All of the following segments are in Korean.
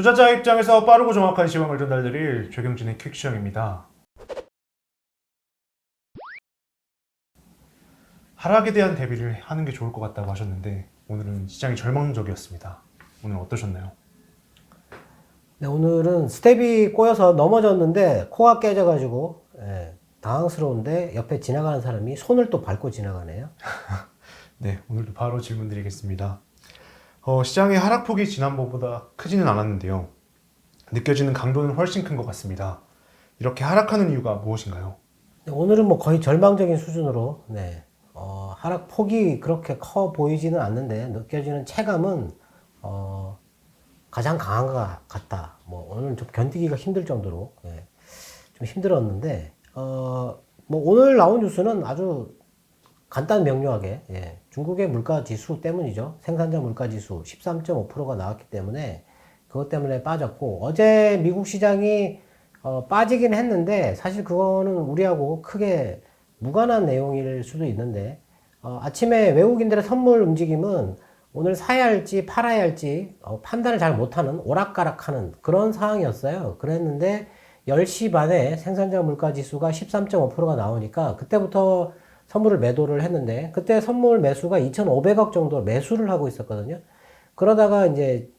투자자 입장에서 빠르고 정확한 시황을 전달드릴 최경진의 퀵시황입니다. 하락에 대한 대비를 하는 게 좋을 것 같다고 하셨는데 오늘은 시장이 절망적이었습니다. 오늘 어떠셨나요? 네, 오늘은 스텝이 꼬여서 넘어졌는데 코가 깨져가지고 당황스러운데 옆에 지나가는 사람이 손을 또 밟고 지나가네요. 네, 오늘도 바로 질문 드리겠습니다. 시장의 하락폭이 지난번보다 크지는 않았는데요. 느껴지는 강도는 훨씬 큰 것 같습니다. 이렇게 하락하는 이유가 무엇인가요? 네, 오늘은 뭐 거의 절망적인 수준으로 하락폭이 그렇게 커 보이지는 않는데 느껴지는 체감은 가장 강한 것 같다. 뭐 오늘 좀 견디기가 힘들 정도로 좀 힘들었는데 뭐 오늘 나온 뉴스는 아주 간단 명료하게 중국의 물가 지수 때문이죠. 생산자 물가 지수 13.5%가 나왔기 때문에 그것 때문에 빠졌고, 어제 미국 시장이 빠지긴 했는데 사실 그거는 우리하고 크게 무관한 내용일 수도 있는데, 아침에 외국인들의 선물 움직임은 오늘 사야 할지 팔아야 할지 판단을 잘 못하는 오락가락하는 그런 상황이었어요. 그랬는데 10시 반에 생산자 물가 지수가 13.5%가 나오니까 그때부터 선물을 매도를 했는데, 그때 선물 매수가 2,500억 정도 매수를 하고 있었거든요. 그러다가 이제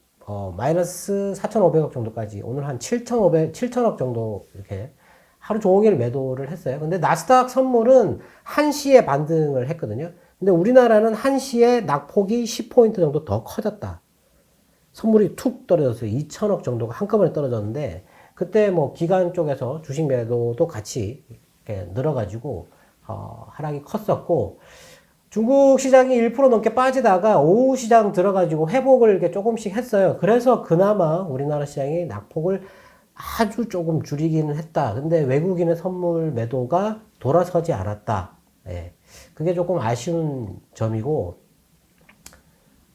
마이너스 4,500억 정도까지, 오늘 한 7천억 정도 이렇게 하루 종일 매도를 했어요. 근데 나스닥 선물은 1시에 반등을 했거든요. 근데 우리나라는 1시에 낙폭이 10포인트 정도 더 커졌다. 선물이 툭 떨어졌어요. 2천억 정도가 한꺼번에 떨어졌는데, 그때 뭐 기관 쪽에서 주식 매도도 같이 이렇게 늘어가지고 하락이 컸었고, 중국 시장이 1% 넘게 빠지다가 오후 시장 들어가지고 회복을 이렇게 조금씩 했어요. 그래서 그나마 우리나라 시장이 낙폭을 아주 조금 줄이기는 했다. 근데 외국인의 선물 매도가 돌아서지 않았다. 그게 조금 아쉬운 점이고,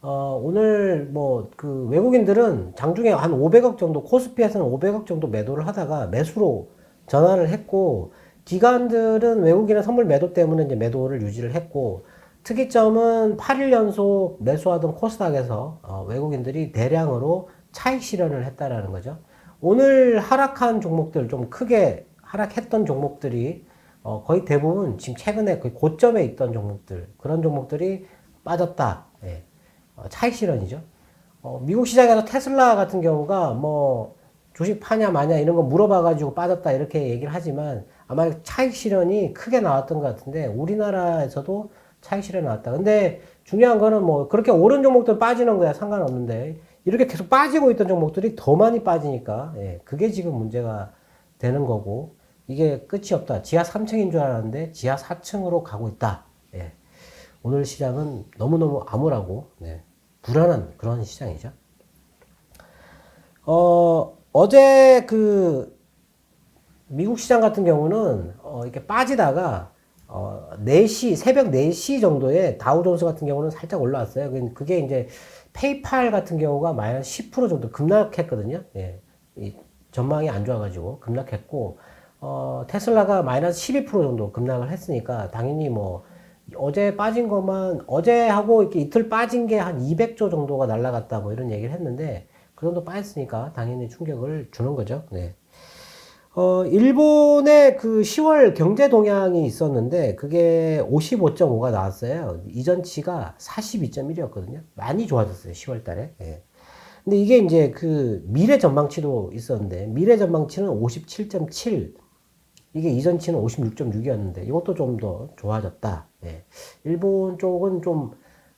오늘 뭐 그 외국인들은 장중에 한 500억 정도, 코스피에서는 500억 정도 매도를 하다가 매수로 전환을 했고, 기관들은 외국인의 선물 매도 때문에 이제 매도를 유지를 했고, 특이점은 8일 연속 매수하던 코스닥에서 외국인들이 대량으로 차익 실현을 했다라는 거죠. 오늘 하락한 종목들, 좀 크게 하락했던 종목들이 거의 대부분 지금 최근에 거의 고점에 있던 종목들, 그런 종목들이 빠졌다. 차익 실현이죠. 미국 시장에서 테슬라 같은 경우가 뭐 주식 파냐 마냐 이런 거 물어봐가지고 빠졌다 이렇게 얘기를 하지만 아마 차익 실현이 크게 나왔던 것 같은데, 우리나라에서도 차익 실현 나왔다. 근데 중요한 거는 뭐 그렇게 오른 종목들 빠지는 거야 상관없는데, 이렇게 계속 빠지고 있던 종목들이 더 많이 빠지니까 그게 지금 문제가 되는 거고, 이게 끝이 없다. 지하 3층인 줄 알았는데 지하 4층으로 가고 있다. 오늘 시장은 너무너무 암울하고 불안한 그런 시장이죠. 어제 그 미국 시장 같은 경우는 이렇게 빠지다가 4시, 새벽 4시 정도에 다우존스 같은 경우는 살짝 올라왔어요. 그게 이제 페이팔 같은 경우가 마이너스 10% 정도 급락했거든요. 이 전망이 안 좋아가지고 급락했고, 테슬라가 마이너스 12% 정도 급락을 했으니까 당연히 뭐 어제 빠진 것만, 어제하고 이렇게 이틀 빠진 게 한 200조 정도가 날라갔다 뭐 이런 얘기를 했는데, 그 정도 빠졌으니까 당연히 충격을 주는 거죠. 일본의 그 10월 경제 동향이 있었는데 그게 55.5가 나왔어요. 이전치가 42.1이었거든요. 많이 좋아졌어요, 10월 달에. 근데 이게 이제 그 미래 전망치도 있었는데, 미래 전망치는 57.7, 이게 이전치는 56.6이었는데 이것도 좀 더 좋아졌다. 일본 쪽은 좀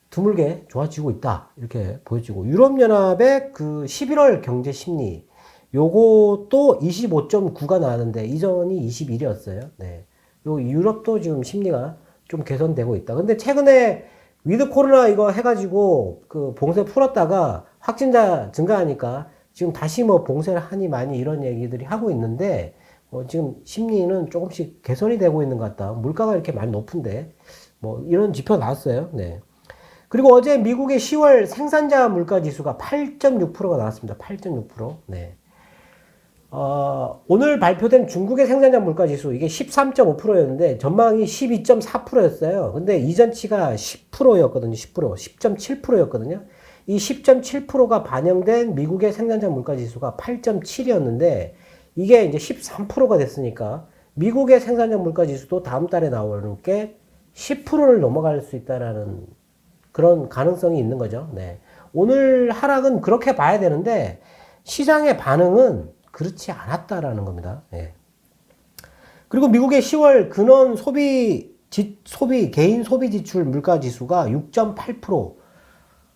드물게 좋아지고 있다, 이렇게 보여지고, 유럽연합의 그 11월 경제 심리, 요것도 25.9가 나왔는데 이전이 21이었어요. 요 유럽도 지금 심리가 좀 개선되고 있다. 근데 최근에 위드 코로나 이거 해가지고 그 봉쇄 풀었다가 확진자 증가하니까 지금 다시 뭐 봉쇄를 하니 많이 이런 얘기들이 하고 있는데, 지금 심리는 조금씩 개선이 되고 있는 것 같다. 물가가 이렇게 많이 높은데 뭐 이런 지표 나왔어요. 그리고 어제 미국의 10월 생산자 물가 지수가 8.6%가 나왔습니다. 8.6%. 오늘 발표된 중국의 생산자 물가 지수, 이게 13.5%였는데 전망이 12.4%였어요. 근데 이전치가 10%였거든요. 10.7%였거든요. 이 10.7%가 반영된 미국의 생산자 물가 지수가 8.7이었는데 이게 이제 13%가 됐으니까 미국의 생산자 물가 지수도 다음 달에 나오는 게 10%를 넘어갈 수 있다라는 그런 가능성이 있는 거죠. 네. 오늘 하락은 그렇게 봐야 되는데 시장의 반응은 그렇지 않았다라는 겁니다. 네. 그리고 미국의 10월 근원 개인 소비 지출 물가 지수가 6.8%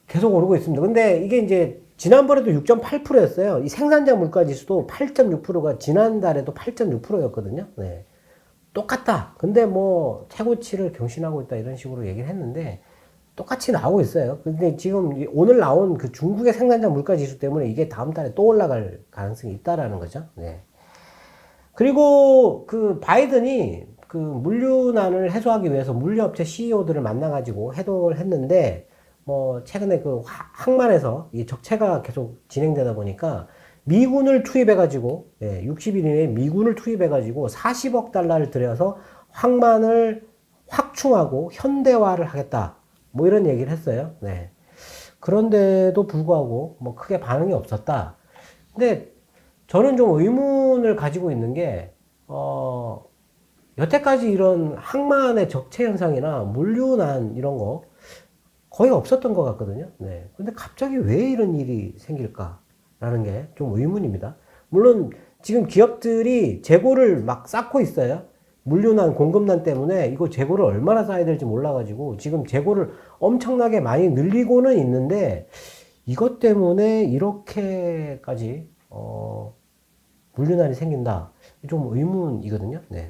계속 오르고 있습니다. 근데 이게 이제 지난번에도 6.8%였어요. 이 생산자 물가 지수도 8.6%가 지난달에도 8.6%였거든요. 네. 똑같다. 근데 뭐 최고치를 경신하고 있다 이런 식으로 얘기를 했는데 똑같이 나오고 있어요. 근데 지금 오늘 나온 그 중국의 생산자 물가 지수 때문에 이게 다음 달에 또 올라갈 가능성이 있다라는 거죠. 네. 그리고 그 바이든이 그 물류난을 해소하기 위해서 물류업체 CEO들을 만나가지고 회동을 했는데 뭐 최근에 그 항만에서 이 적체가 계속 진행되다 보니까 미군을 투입해가지고 60일 이내에 미군을 투입해가지고 40억 달러를 들여서 항만을 확충하고 현대화를 하겠다. 뭐 이런 얘기를 했어요. 네. 그런데도 불구하고 뭐 크게 반응이 없었다. 근데 저는 좀 의문을 가지고 있는 게, 여태까지 이런 항만의 적체 현상이나 물류난 이런 거 거의 없었던 것 같거든요. 네. 근데 갑자기 왜 이런 일이 생길까라는 게 좀 의문입니다. 물론 지금 기업들이 재고를 막 쌓고 있어요. 물류난, 공급난 때문에 이거 재고를 얼마나 쌓아야 될지 몰라가지고 지금 재고를 엄청나게 많이 늘리고는 있는데 이것 때문에 이렇게까지 물류난이 생긴다. 좀 의문이거든요. 네.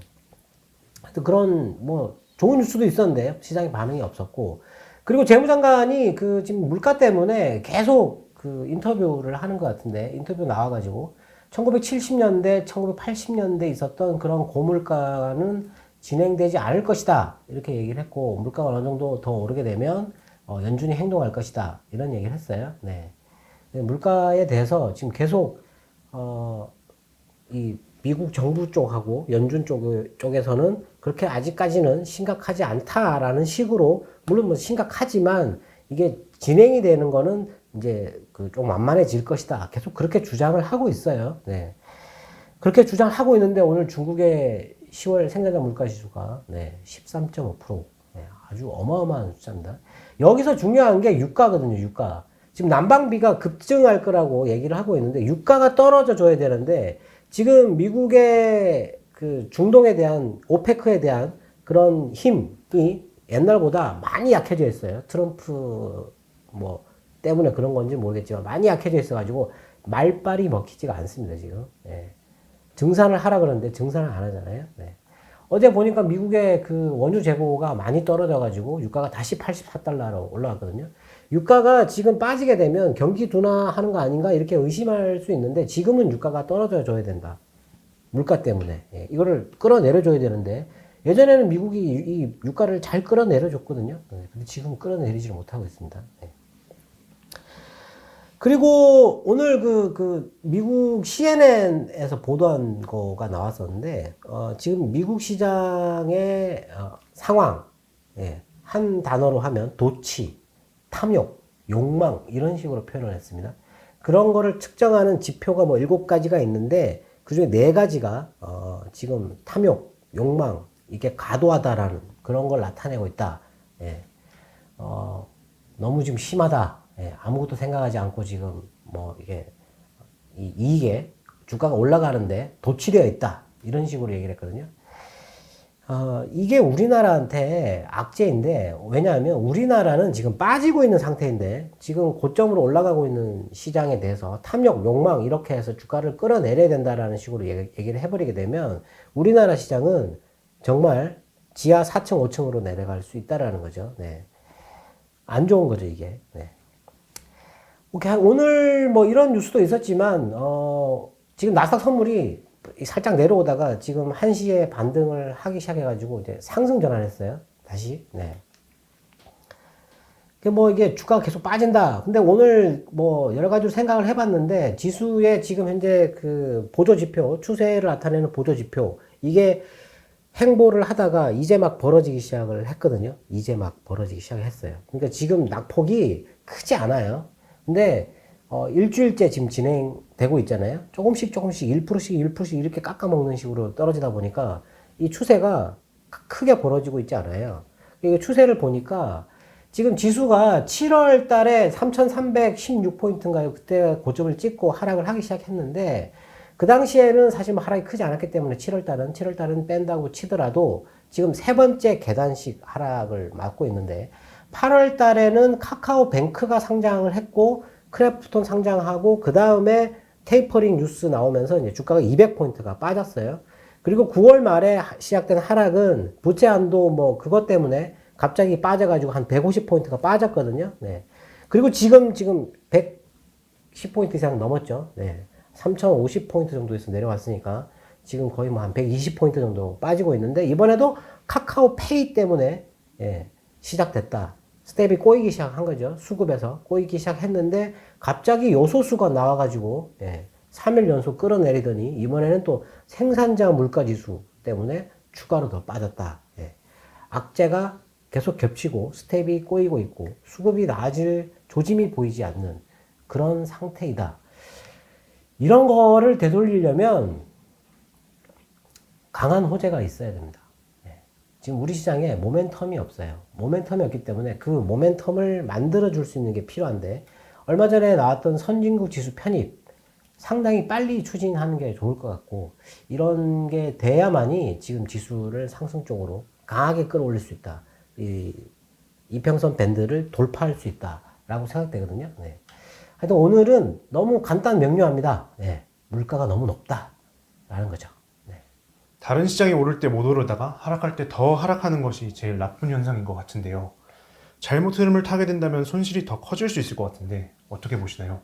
하여튼 그런 뭐 좋은 뉴스도 있었는데 시장에 반응이 없었고 그리고 재무장관이 그 지금 물가 때문에 계속 그 인터뷰를 하는 것 같은데 인터뷰 나와가지고 1970년대, 1980년대 있었던 그런 고물가는 진행되지 않을 것이다. 이렇게 얘기를 했고, 물가가 어느 정도 더 오르게 되면, 연준이 행동할 것이다. 이런 얘기를 했어요. 네. 물가에 대해서 지금 계속, 이 미국 정부 쪽하고 연준 쪽에서는 그렇게 아직까지는 심각하지 않다라는 식으로, 물론 뭐 심각하지만 이게 진행이 되는 거는 이제 그 좀 만만해질 것이다. 계속 그렇게 주장을 하고 있어요. 네. 그렇게 주장하고 있는데 오늘 중국의 10월 생산자 물가 지수가 13.5%. 네, 아주 어마어마한 숫자입니다. 여기서 중요한 게 유가거든요. 유가. 지금 난방비가 급증할 거라고 얘기를 하고 있는데 유가가 떨어져 줘야 되는데 지금 미국의 그 중동에 대한 오페크에 대한 그런 힘이 옛날보다 많이 약해져 있어요. 트럼프 뭐 때문에 그런 건지 모르겠지만 많이 약해져 있어가지고 말빨이 먹히지가 않습니다 지금. 네. 증산을 하라 그러는데 증산을 안 하잖아요. 네. 어제 보니까 미국의 그 원유 재고가 많이 떨어져가지고 유가가 다시 84달러로 올라왔거든요. 유가가 지금 빠지게 되면 경기 둔화하는 거 아닌가 이렇게 의심할 수 있는데 지금은 유가가 떨어져 줘야 된다. 물가 때문에. 예. 이거를 끌어내려 줘야 되는데 예전에는 미국이 이 유가를 잘 끌어내려 줬거든요. 네. 근데 지금은 끌어내리지를 못하고 있습니다. 네. 그리고 오늘 그 미국 CNN에서 보도한 거가 나왔었는데, 지금 미국 시장의 상황, 예, 한 단어로 하면 도치, 탐욕, 욕망, 이런 식으로 표현을 했습니다. 그런 거를 측정하는 지표가 뭐 7가지가 있는데, 그 중에 4가지가, 지금 탐욕, 욕망, 이게 과도하다라는 그런 걸 나타내고 있다. 예, 너무 지금 심하다. 예, 아무것도 생각하지 않고 지금 뭐 이게 이익에 주가가 올라가는데 도취되어 있다 이런 식으로 얘기를 했거든요. 이게 우리나라한테 악재인데 왜냐하면 우리나라는 지금 빠지고 있는 상태인데 지금 고점으로 올라가고 있는 시장에 대해서 탐욕, 욕망 이렇게 해서 주가를 끌어내려야 된다라는 식으로 얘기를 해버리게 되면 우리나라 시장은 정말 지하 4층, 5층으로 내려갈 수 있다라는 거죠. 네. 안 좋은 거죠 이게. 네. 오늘 뭐 이런 뉴스도 있었지만 지금 나스닥 선물이 살짝 내려오다가 지금 1시에 반등을 하기 시작해가지고 이제 상승 전환했어요. 다시. 네. 뭐 이게 주가가 계속 빠진다. 근데 오늘 뭐 여러 가지로 생각을 해봤는데 지수의 지금 현재 그 보조지표, 추세를 나타내는 보조지표 이게 행보를 하다가 이제 막 벌어지기 시작을 했거든요. 이제 막 벌어지기 시작을 했어요. 그러니까 지금 낙폭이 크지 않아요. 근데 일주일째 지금 진행되고 있잖아요. 조금씩 1%씩 이렇게 깎아먹는 식으로 떨어지다 보니까 이 추세가 크게 벌어지고 있지 않아요. 이 추세를 보니까 지금 지수가 7월 달에 3,316포인트인가요? 그때 고점을 찍고 하락을 하기 시작했는데 그 당시에는 사실 뭐 하락이 크지 않았기 때문에 7월 달은 뺀다고 치더라도 지금 세 번째 계단식 하락을 맞고 있는데 8월 달에는 카카오뱅크가 상장을 했고 크래프톤 상장하고 그 다음에 테이퍼링 뉴스 나오면서 이제 주가가 200포인트가 빠졌어요. 그리고 9월 말에 시작된 하락은 부채 한도 뭐 그것 때문에 갑자기 빠져가지고 한 150포인트가 빠졌거든요. 네. 그리고 지금 110포인트 이상 넘었죠. 네. 3050포인트 정도에서 내려왔으니까 지금 거의 뭐 한 120포인트 정도 빠지고 있는데 이번에도 카카오페이 때문에 예, 시작됐다. 스텝이 꼬이기 시작한 거죠. 수급에서 꼬이기 시작했는데 갑자기 요소수가 나와가지고 3일 연속 끌어내리더니 이번에는 또 생산자 물가지수 때문에 추가로 더 빠졌다. 악재가 계속 겹치고 스텝이 꼬이고 있고 수급이 나아질 조짐이 보이지 않는 그런 상태이다. 이런 거를 되돌리려면 강한 호재가 있어야 됩니다. 지금 우리 시장에 모멘텀이 없어요. 모멘텀이 없기 때문에 그 모멘텀을 만들어 줄 수 있는 게 필요한데 얼마 전에 나왔던 선진국 지수 편입 상당히 빨리 추진하는 게 좋을 것 같고 이런 게 돼야만이 지금 지수를 상승 쪽으로 강하게 끌어올릴 수 있다. 이 이평선 밴드를 돌파할 수 있다라고 생각되거든요. 네. 하여튼 오늘은 너무 간단 명료합니다. 물가가 너무 높다라는 거죠. 다른 시장이 오를 때 못 오르다가 하락할 때 더 하락하는 것이 제일 나쁜 현상인 것 같은데요. 잘못 흐름을 타게 된다면 손실이 더 커질 수 있을 것 같은데 어떻게 보시나요?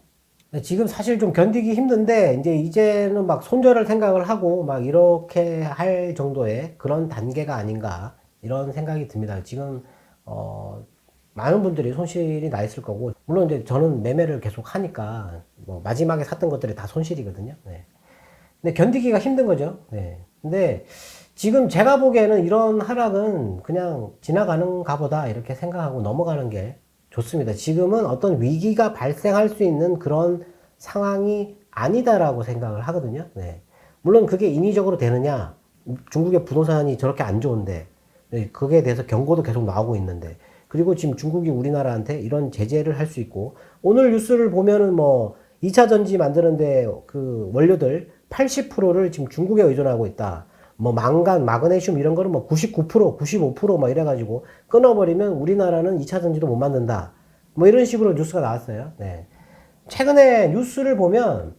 지금 사실 좀 견디기 힘든데 이제는 막 손절할 생각을 하고 막 이렇게 할 정도의 그런 단계가 아닌가 이런 생각이 듭니다. 지금 많은 분들이 손실이 나 있을 거고 물론 이제 저는 매매를 계속 하니까 뭐 마지막에 샀던 것들이 다 손실이거든요. 근데 견디기가 힘든 거죠. 근데 지금 제가 보기에는 이런 하락은 그냥 지나가는가 보다 이렇게 생각하고 넘어가는 게 좋습니다. 지금은 어떤 위기가 발생할 수 있는 그런 상황이 아니다라고 생각을 하거든요. 물론 그게 인위적으로 되느냐, 중국의 부동산이 저렇게 안 좋은데, 그거에 대해서 경고도 계속 나오고 있는데, 그리고 지금 중국이 우리나라한테 이런 제재를 할 수 있고, 오늘 뉴스를 보면은 뭐, 2차 전지 만드는데 그 원료들 80%를 지금 중국에 의존하고 있다. 뭐 망간, 마그네슘 이런 거는 뭐 99%, 95%막 이래가지고 끊어버리면 우리나라는 2차 전지도 못 만든다. 뭐 이런 식으로 뉴스가 나왔어요. 최근에 뉴스를 보면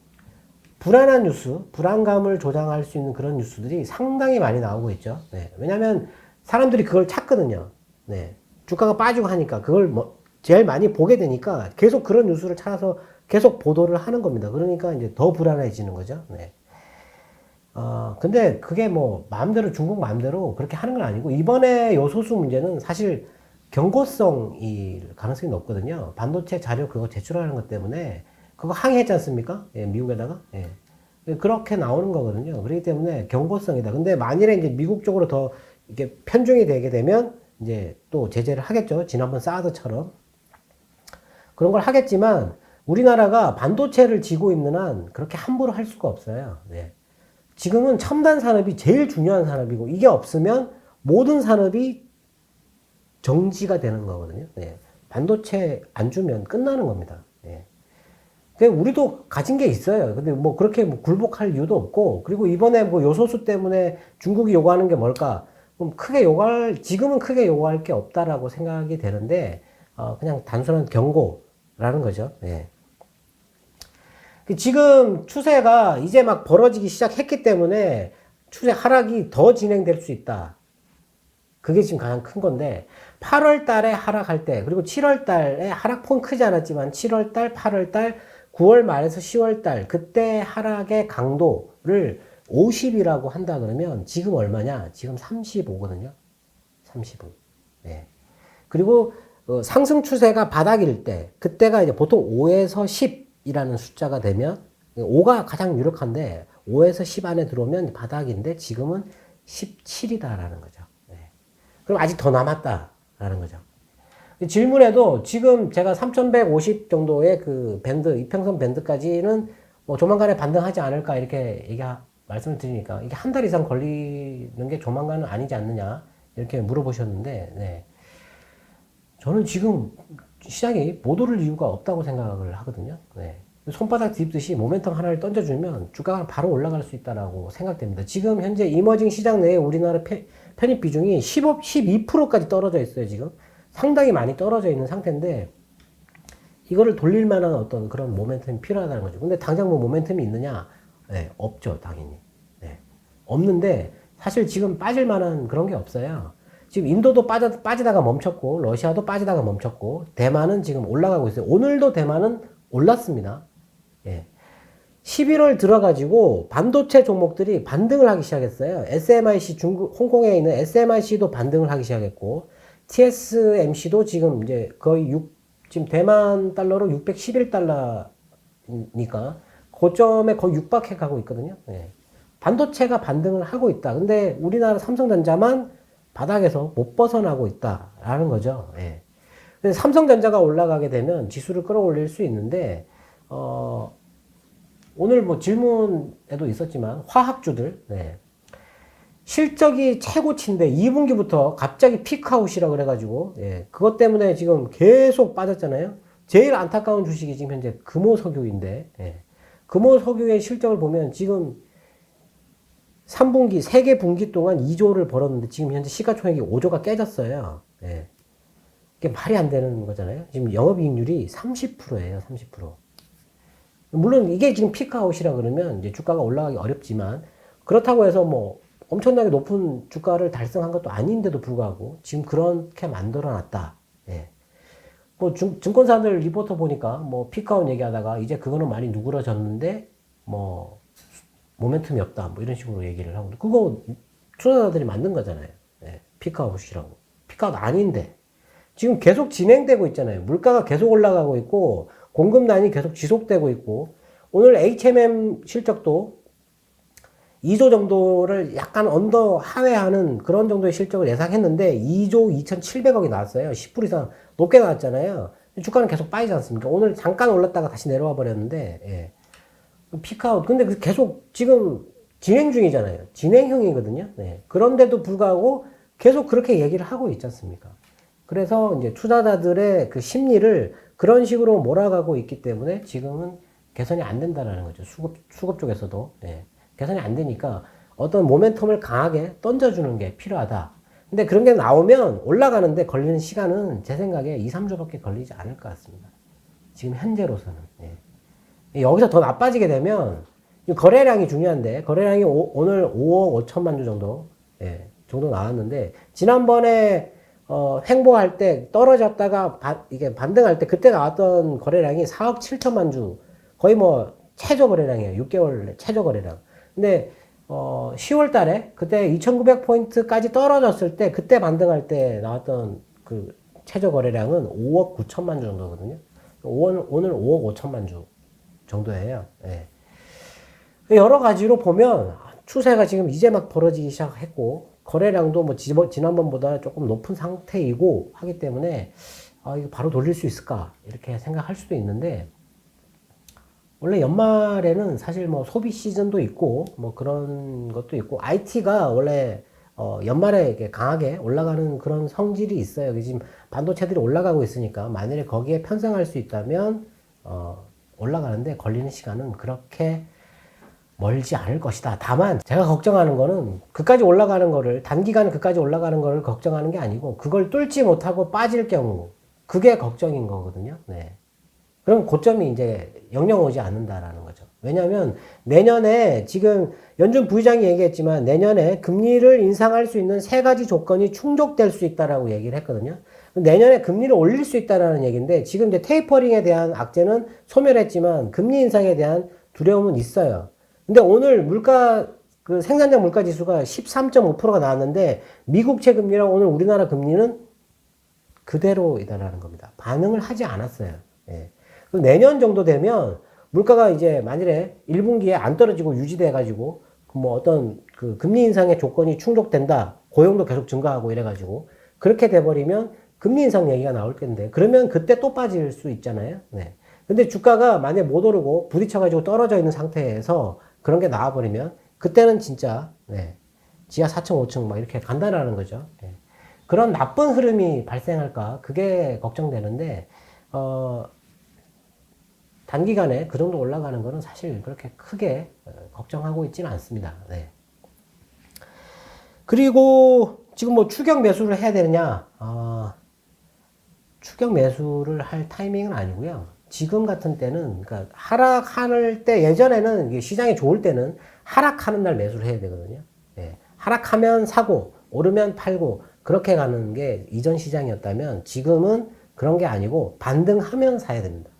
불안한 뉴스, 불안감을 조장할 수 있는 그런 뉴스들이 상당히 많이 나오고 있죠. 왜냐면 사람들이 그걸 찾거든요. 주가가 빠지고 하니까 그걸 뭐 제일 많이 보게 되니까 계속 그런 뉴스를 찾아서 계속 보도를 하는 겁니다. 그러니까 이제 더 불안해지는 거죠. 근데 그게 뭐 마음대로 중국 마음대로 그렇게 하는 건 아니고 이번에 요소수 문제는 사실 경고성일 가능성이 높거든요. 반도체 자료 그거 제출하는 것 때문에 그거 항의했지 않습니까? 미국에다가. 그렇게 나오는 거거든요. 그렇기 때문에 경고성이다. 근데 만일에 이제 미국 쪽으로 더 이게 편중이 되게 되면 이제 또 제재를 하겠죠. 지난번 사드처럼. 그런 걸 하겠지만 우리나라가 반도체를 쥐고 있는 한 그렇게 함부로 할 수가 없어요. 지금은 첨단 산업이 제일 중요한 산업이고 이게 없으면 모든 산업이 정지가 되는 거거든요. 반도체 안 주면 끝나는 겁니다. 우리도 가진 게 있어요. 근데 뭐 그렇게 뭐 굴복할 이유도 없고 그리고 이번에 뭐 요소수 때문에 중국이 요구하는 게 뭘까? 그럼 지금은 크게 요구할 게 없다라고 생각이 되는데 그냥 단순한 경고라는 거죠. 지금 추세가 이제 막 벌어지기 시작했기 때문에 추세 하락이 더 진행될 수 있다. 그게 지금 가장 큰 건데 8월 달에 하락할 때 그리고 7월 달에 하락폭은 크지 않았지만 7월 달, 8월 달, 9월 말에서 10월 달 그때 하락의 강도를 50이라고 한다 그러면 지금 얼마냐? 지금 35거든요. 35. 그리고 상승 추세가 바닥일 때 그때가 이제 보통 5에서 10이라는 숫자가 되면 5가 가장 유력한데 5에서 10 안에 들어오면 바닥인데 지금은 17이다라는 거죠. 그럼 아직 더 남았다라는 거죠. 질문에도 지금 제가 3150 정도의 그 밴드, 이평선 밴드까지는 뭐 조만간에 반등하지 않을까 이렇게 말씀을 드리니까 이게 한 달 이상 걸리는 게 조만간은 아니지 않느냐 이렇게 물어보셨는데, 네. 저는 지금 시장이 못 오를 이유가 없다고 생각을 하거든요. 네. 손바닥 뒤집듯이 모멘텀 하나를 던져주면 주가가 바로 올라갈 수 있다라고 생각됩니다. 지금 현재 이머징 시장 내에 우리나라 편입 비중이 12%까지 떨어져 있어요, 지금. 상당히 많이 떨어져 있는 상태인데, 이거를 돌릴 만한 어떤 그런 모멘텀이 필요하다는 거죠. 근데 당장 뭐 모멘텀이 있느냐? 네, 없죠, 당연히. 네. 없는데, 사실 지금 빠질 만한 그런 게 없어요. 지금 인도도 빠지다가 멈췄고, 러시아도 빠지다가 멈췄고, 대만은 지금 올라가고 있어요. 오늘도 대만은 올랐습니다. 예. 11월 들어가지고 반도체 종목들이 반등을 하기 시작했어요. SMIC 홍콩에 있는 SMIC도 반등을 하기 시작했고, TSMC도 지금 이제 거의 지금 대만 달러로 611달러니까 고점에 거의 육박해 가고 있거든요. 예. 반도체가 반등을 하고 있다. 근데 우리나라 삼성전자만 바닥에서 못 벗어나고 있다라는 거죠. 예. 근데 삼성전자가 올라가게 되면 지수를 끌어올릴 수 있는데, 오늘 뭐 질문에도 있었지만, 화학주들, 네. 실적이 최고치인데 2분기부터 갑자기 피크아웃이라 그래가지고, 예. 그것 때문에 지금 계속 빠졌잖아요. 제일 안타까운 주식이 지금 현재 금호석유인데, 예. 금호석유의 실적을 보면 지금 3분기, 3개 분기 동안 2조를 벌었는데 지금 현재 시가총액이 5조가 깨졌어요. 예. 이게 말이 안 되는 거잖아요. 지금 영업이익률이 30%예요, 30%. 물론 이게 지금 피크아웃이라 그러면 이제 주가가 올라가기 어렵지만, 그렇다고 해서 뭐 엄청나게 높은 주가를 달성한 것도 아닌데도 불구하고 지금 그렇게 만들어 놨다. 예. 뭐 증권사들 리포터 보니까 뭐 피크아웃 얘기하다가 이제 그거는 많이 누그러졌는데 뭐 모멘텀이 없다. 뭐 이런 식으로 얘기를 하고. 그거 투자자들이 만든 거잖아요. 예. 피크아웃이라고. 피크아웃 아닌데. 지금 계속 진행되고 있잖아요. 물가가 계속 올라가고 있고, 공급난이 계속 지속되고 있고, 오늘 HMM 실적도 2조 정도를 약간 언더 하회하는 그런 정도의 실적을 예상했는데 2조 2,700억이 나왔어요. 10% 이상 높게 나왔잖아요. 주가는 계속 빠지지 않습니까? 오늘 잠깐 올랐다가 다시 내려와 버렸는데, 예. 피크아웃. 근데 계속 지금 진행 중이잖아요. 진행형이거든요. 네. 그런데도 불구하고 계속 그렇게 얘기를 하고 있지 않습니까? 그래서 이제 투자자들의 그 심리를 그런 식으로 몰아가고 있기 때문에 지금은 개선이 안 된다라는 거죠. 수급 쪽에서도. 네. 개선이 안 되니까 어떤 모멘텀을 강하게 던져주는 게 필요하다. 근데 그런 게 나오면 올라가는데 걸리는 시간은 제 생각에 2, 3주밖에 걸리지 않을 것 같습니다. 지금 현재로서는. 네. 여기서 더 나빠지게 되면 거래량이 중요한데, 거래량이 오늘 5억 5천만 주 정도, 예, 정도 나왔는데, 지난번에 횡보할 때 떨어졌다가 이게 반등할 때 그때 나왔던 거래량이 4억 7천만 주, 거의 뭐 최저 거래량이에요. 6개월 최저 거래량. 근데 10월 달에 그때 2,900포인트까지 떨어졌을 때 그때 반등할 때 나왔던 그 최저 거래량은 5억 9천만 주 정도거든요. 오늘 5억 5천만 주 정도예요. 예. 여러 가지로 보면 추세가 지금 이제 막 벌어지기 시작했고, 거래량도 뭐 지난번보다 조금 높은 상태이고 하기 때문에 이거 바로 돌릴 수 있을까 이렇게 생각할 수도 있는데, 원래 연말에는 사실 뭐 소비 시즌도 있고 뭐 그런 것도 있고, IT가 원래 연말에 이렇게 강하게 올라가는 그런 성질이 있어요. 지금 반도체들이 올라가고 있으니까 만약에 거기에 편성할 수 있다면 올라가는데 걸리는 시간은 그렇게 멀지 않을 것이다. 다만 제가 걱정하는 거는 그까지 올라가는 거를, 단기간 그까지 올라가는 거를 걱정하는 게 아니고 그걸 뚫지 못하고 빠질 경우, 그게 걱정인 거거든요. 네. 그럼 고점이 이제 영영 오지 않는다라는 거죠. 왜냐하면 내년에 지금 연준 부의장이 얘기했지만 내년에 금리를 인상할 수 있는 세 가지 조건이 충족될 수 있다라고 얘기를 했거든요. 내년에 금리를 올릴 수 있다라는 얘기인데, 지금 이제 테이퍼링에 대한 악재는 소멸했지만 금리 인상에 대한 두려움은 있어요. 근데 오늘 그 생산자 물가 지수가 13.5%가 나왔는데, 미국채 금리랑 오늘 우리나라 금리는 그대로이다라는 겁니다. 반응을 하지 않았어요. 예. 내년 정도 되면 물가가 이제 만일에 1분기에 안 떨어지고 유지돼가지고 뭐 어떤 그 금리 인상의 조건이 충족된다, 고용도 계속 증가하고 이래가지고 그렇게 돼버리면 금리 인상 얘기가 나올 텐데 그러면 그때 또 빠질 수 있잖아요. 네. 근데 주가가 만약에 못 오르고 부딪혀가지고 떨어져 있는 상태에서 그런 게 나와버리면 그때는 진짜 네. 지하 4층, 5층 막 이렇게 간다라는 거죠. 네. 그런 나쁜 흐름이 발생할까 그게 걱정되는데 단기간에 그 정도 올라가는 거는 사실 그렇게 크게 걱정하고 있지는 않습니다. 네. 그리고 지금 뭐 추격 매수를 해야 되느냐? 추격 매수를 할 타이밍은 아니고요. 지금 같은 때는 그러니까 하락할 때 예전에는 이게 시장이 좋을 때는 하락하는 날 매수를 해야 되거든요. 예. 하락하면 사고 오르면 팔고 그렇게 가는 게 이전 시장이었다면 지금은 그런 게 아니고 반등하면 사야 됩니다.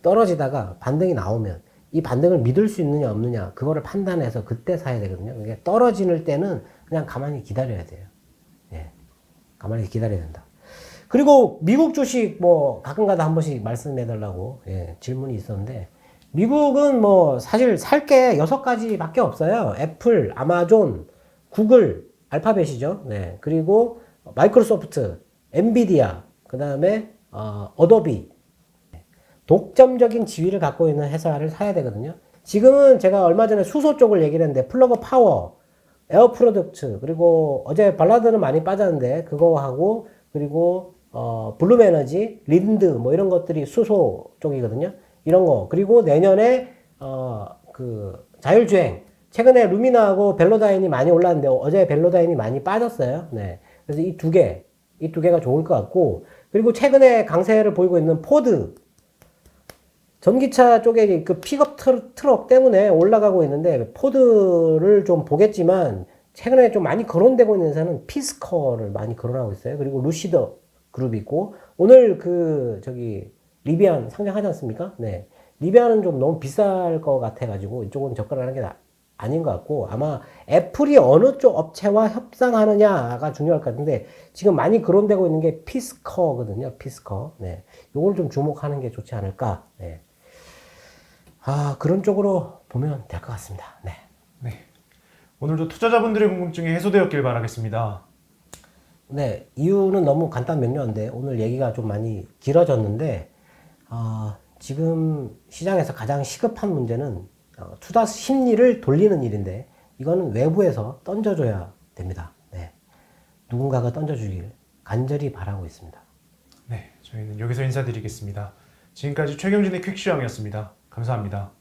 떨어지다가 반등이 나오면 이 반등을 믿을 수 있느냐 없느냐 그거를 판단해서 그때 사야 되거든요. 그게 떨어지는 때는 그냥 가만히 기다려야 돼요. 예. 가만히 기다려야 된다. 그리고 미국 주식 뭐 가끔가다 한 번씩 말씀해 달라고 예, 질문이 있었는데 미국은 뭐 사실 살 게 6가지밖에 없어요. 애플, 아마존, 구글, 알파벳이죠. 네. 그리고 마이크로소프트, 엔비디아, 그 다음에 어도비. 독점적인 지위를 갖고 있는 회사를 사야 되거든요. 지금은 제가 얼마 전에 수소 쪽을 얘기를 했는데 플러그 파워, 에어 프로덕트, 그리고 어제 발라드는 많이 빠졌는데 그거 하고 그리고 블룸 에너지, 린드 뭐 이런 것들이 수소 쪽이거든요. 이런 거. 그리고 내년에 그 자율주행. 최근에 루미나하고 벨로다인이 많이 올랐는데 어제 벨로다인이 많이 빠졌어요. 네. 그래서 이 두 개가 좋을 것 같고 그리고 최근에 강세를 보이고 있는 포드. 전기차 쪽에 그 픽업 트럭 때문에 올라가고 있는데 포드를 좀 보겠지만 최근에 좀 많이 거론되고 있는 회사는 피스커를 많이 거론하고 있어요. 그리고 루시더 그룹이 있고 오늘 리비안 상장하지 않습니까? 네. 리비안은 좀 너무 비쌀 것 같아가지고 이쪽은 접근하는 게 아닌 것 같고 아마 애플이 어느 쪽 업체와 협상하느냐가 중요할 것 같은데 지금 많이 거론되고 있는 게 피스커거든요. 피스커. 네. 요걸 좀 주목하는 게 좋지 않을까. 네. 그런 쪽으로 보면 될 것 같습니다. 네. 네. 오늘도 투자자분들의 궁금증이 해소되었길 바라겠습니다. 네. 이유는 너무 간단 명료한데 오늘 얘기가 좀 많이 길어졌는데 지금 시장에서 가장 시급한 문제는 투자 심리를 돌리는 일인데 이거는 외부에서 던져줘야 됩니다. 네. 누군가가 던져주길 간절히 바라고 있습니다. 네, 저희는 여기서 인사드리겠습니다. 지금까지 최경진의 퀵시황이었습니다. 감사합니다.